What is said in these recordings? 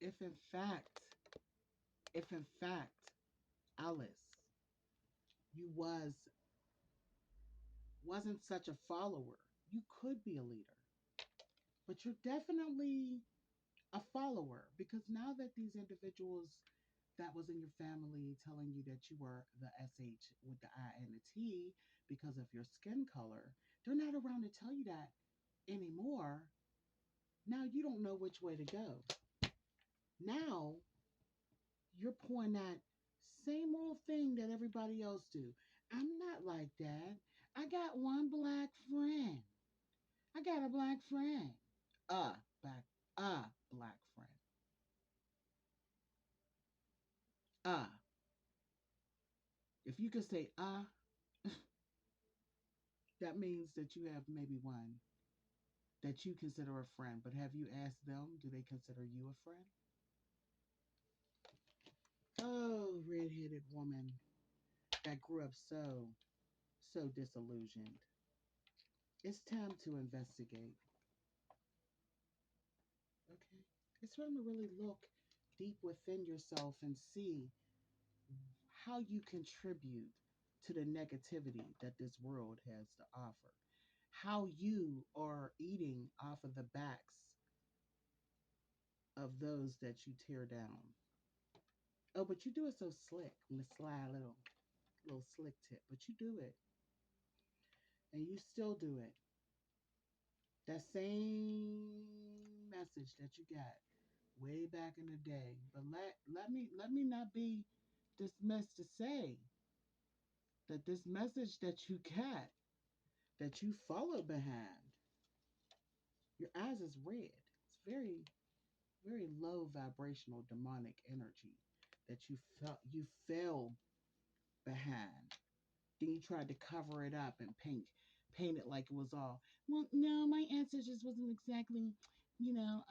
if in fact, if in fact, Alice, you wasn't such a follower, you could be a leader. But you're definitely a follower because now that these individuals that was in your family telling you that you were the SH with the I and the T because of your skin color, they're not around to tell you that anymore. Now you don't know which way to go. Now you're pouring that same old thing that everybody else do. I'm not like that. I got one black friend. I got a black friend. Black, black friend. Uh, if you could say that means that you have maybe one that you consider a friend. But have you asked them, do they consider you a friend? Oh, red-headed woman that grew up so disillusioned. It's time to investigate. Okay. It's time to really look deep within yourself and see how you contribute to the negativity that this world has to offer. How you are eating off of the backs of those that you tear down. Oh, but you do it so slick, with a sly little slick tip, but you do it, and you still do it. That same message that you got way back in the day. But let me not be dismissed to say that this message that you got, that you follow behind, your eyes is red. It's very low vibrational demonic energy that you fell behind. Then you tried to cover it up and paint it like it was all. Well, no, my ancestors wasn't exactly, you know,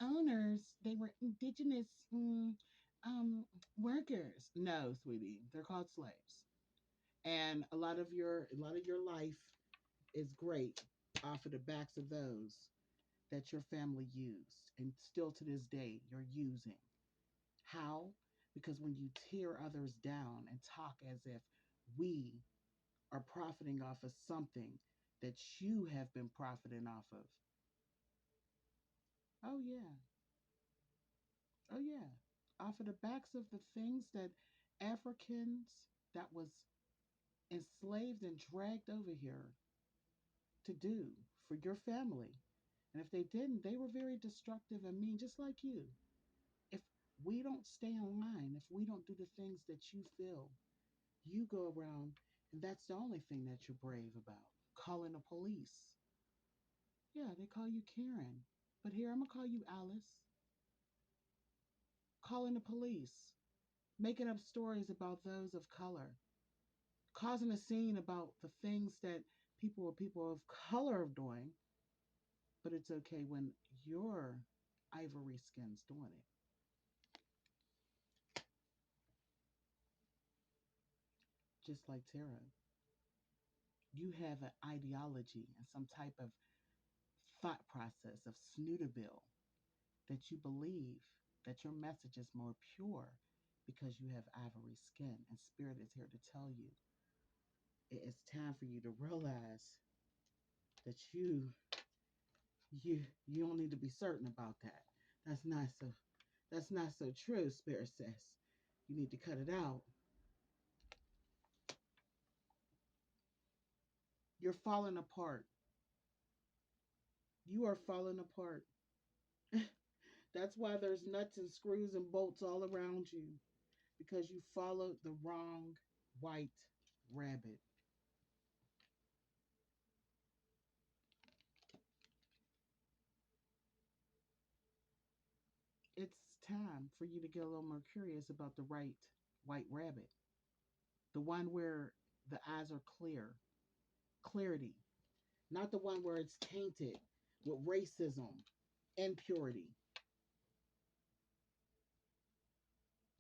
owners. They were indigenous workers. No, sweetie, they're called slaves. And a lot of your life is great off of the backs of those that your family used, and still to this day you're using. How? Because when you tear others down and talk as if we are profiting off of something that you have been profiting off of. Oh, yeah. Oh, yeah. Off of the backs of the things that Africans that was enslaved and dragged over here to do for your family. And if they didn't, they were very destructive and mean, just like you. If we don't stay in line, if we don't do the things that you feel, you go around, and that's the only thing that you're brave about, calling the police. Yeah, they call you Karen. But here, I'm going to call you Alice. Calling the police. Making up stories about those of color. Causing a scene about the things that people of color are doing. But it's okay when your ivory skin's doing it. Just like Tara. You have an ideology and some type of thought process of Snootaville that you believe that your message is more pure because you have ivory skin, and spirit is here to tell you it is time for you to realize that you don't need to be certain about that. That's not so that's not so true, spirit says. You need to cut it out. You're falling apart. You are falling apart. That's why there's nuts and screws and bolts all around you, because you followed the wrong white rabbit. It's time for you to get a little more curious about the right white rabbit, the one where the eyes are clear, clarity, not the one where it's tainted with racism, impurity,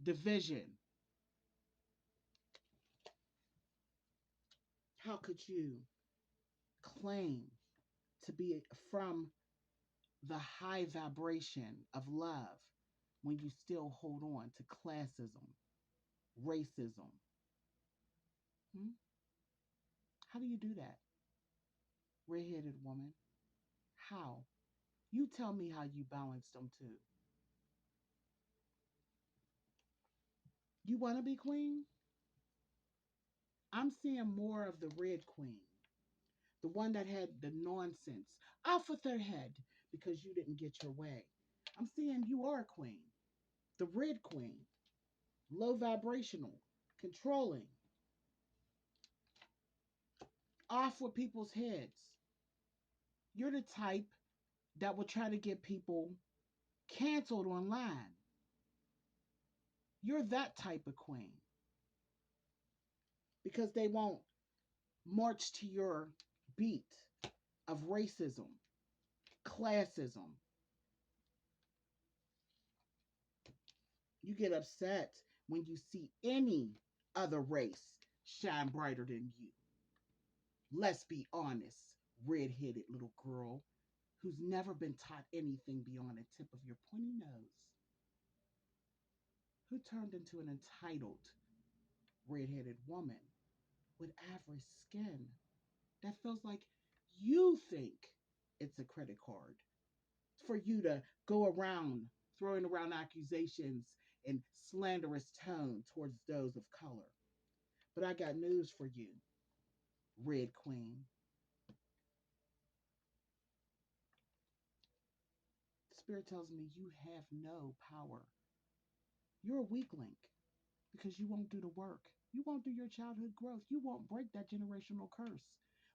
division. How could you claim to be from the high vibration of love when you still hold on to classism, racism? Hmm? How do you do that, red-headed woman? How? You tell me how you balance them two. You want to be queen? I'm seeing more of the red queen, the one that had the nonsense off with her head because you didn't get your way. I'm seeing you are a queen, the red queen, low vibrational, controlling, off with people's heads. You're the type that will try to get people canceled online. You're that type of queen because they won't march to your beat of racism, classism. You get upset when you see any other race shine brighter than you. Let's be honest, red-headed little girl who's never been taught anything beyond the tip of your pointy nose, who turned into an entitled red-headed woman with ivory skin that feels like you think it's a credit card for you to go around throwing around accusations in slanderous tone towards those of color. But I got news for you, Red Queen. Spirit tells me you have no power. You're a weak link because you won't do the work. You won't do your childhood growth. You won't break that generational curse.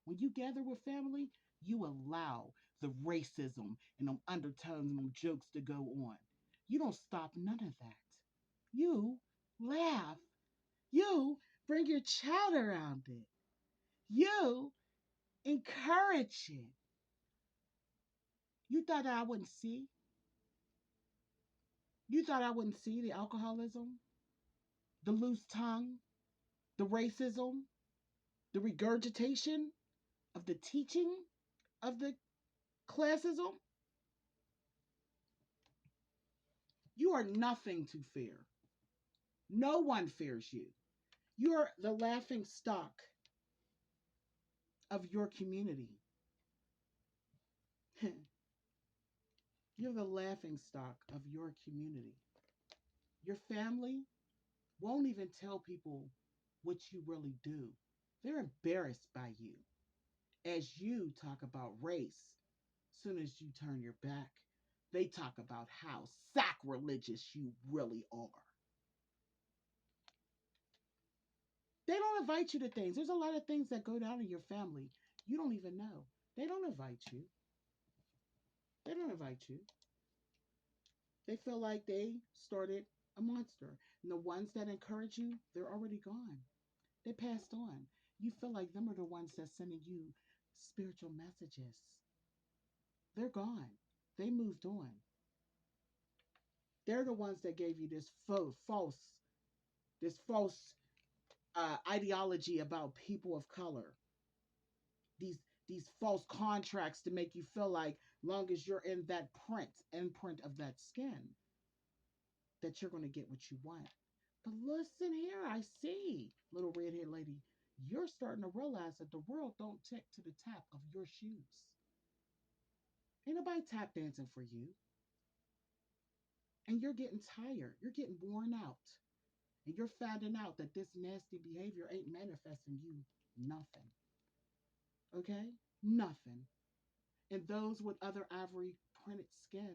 When you gather with family, you allow the racism and them undertones and them jokes to go on. You don't stop none of that. You laugh. You bring your child around it. You encourage it. You thought I wouldn't see? You thought I wouldn't see the alcoholism, the loose tongue, the racism, the regurgitation of the teaching of the classism? You are nothing to fear. No one fears you. You're the laughing stock of your community. You're the laughing stock of your community. Your family won't even tell people what you really do. They're embarrassed by you as you talk about race. Soon as you turn your back, they talk about how sacrilegious you really are. They don't invite you to things. There's a lot of things that go down in your family you don't even know. They don't invite you. They don't invite you. They feel like they started a monster. And the ones that encourage you, they're already gone. They passed on. You feel like them are the ones that's sending you spiritual messages. They're gone. They moved on. They're the ones that gave you this false ideology about people of color. These these false contracts to make you feel like long as you're in that imprint of that skin, that you're going to get what you want. But listen here, I see, little red-haired lady, you're starting to realize that the world don't tick to the tap of your shoes. Ain't nobody tap dancing for you. And you're getting tired. You're getting worn out. And you're finding out that this nasty behavior ain't manifesting you nothing. Okay? Nothing. And those with other ivory printed skin,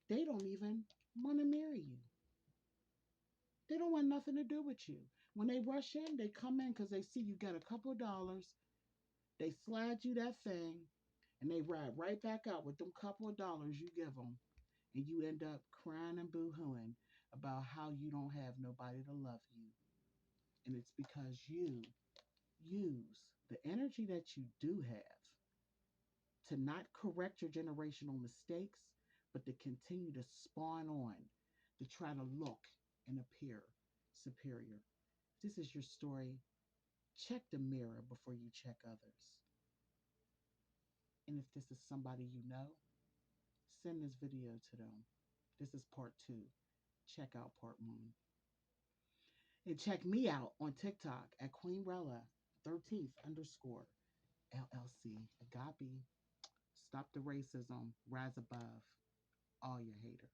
they don't even want to marry you. They don't want nothing to do with you. When they rush in, they come in because they see you got a couple of dollars. They slide you that thing and they ride right back out with them couple of dollars you give them. And you end up crying and boo-hooing about how you don't have nobody to love you. And it's because you use the energy that you do have to not correct your generational mistakes, but to continue to spawn on, to try to look and appear superior. If this is your story, check the mirror before you check others. And if this is somebody you know, send this video to them. This is part 2. Check out Port Moon. And check me out on TikTok at Queenrella 13th underscore LLC. Agape. Stop the racism. Rise above all your haters.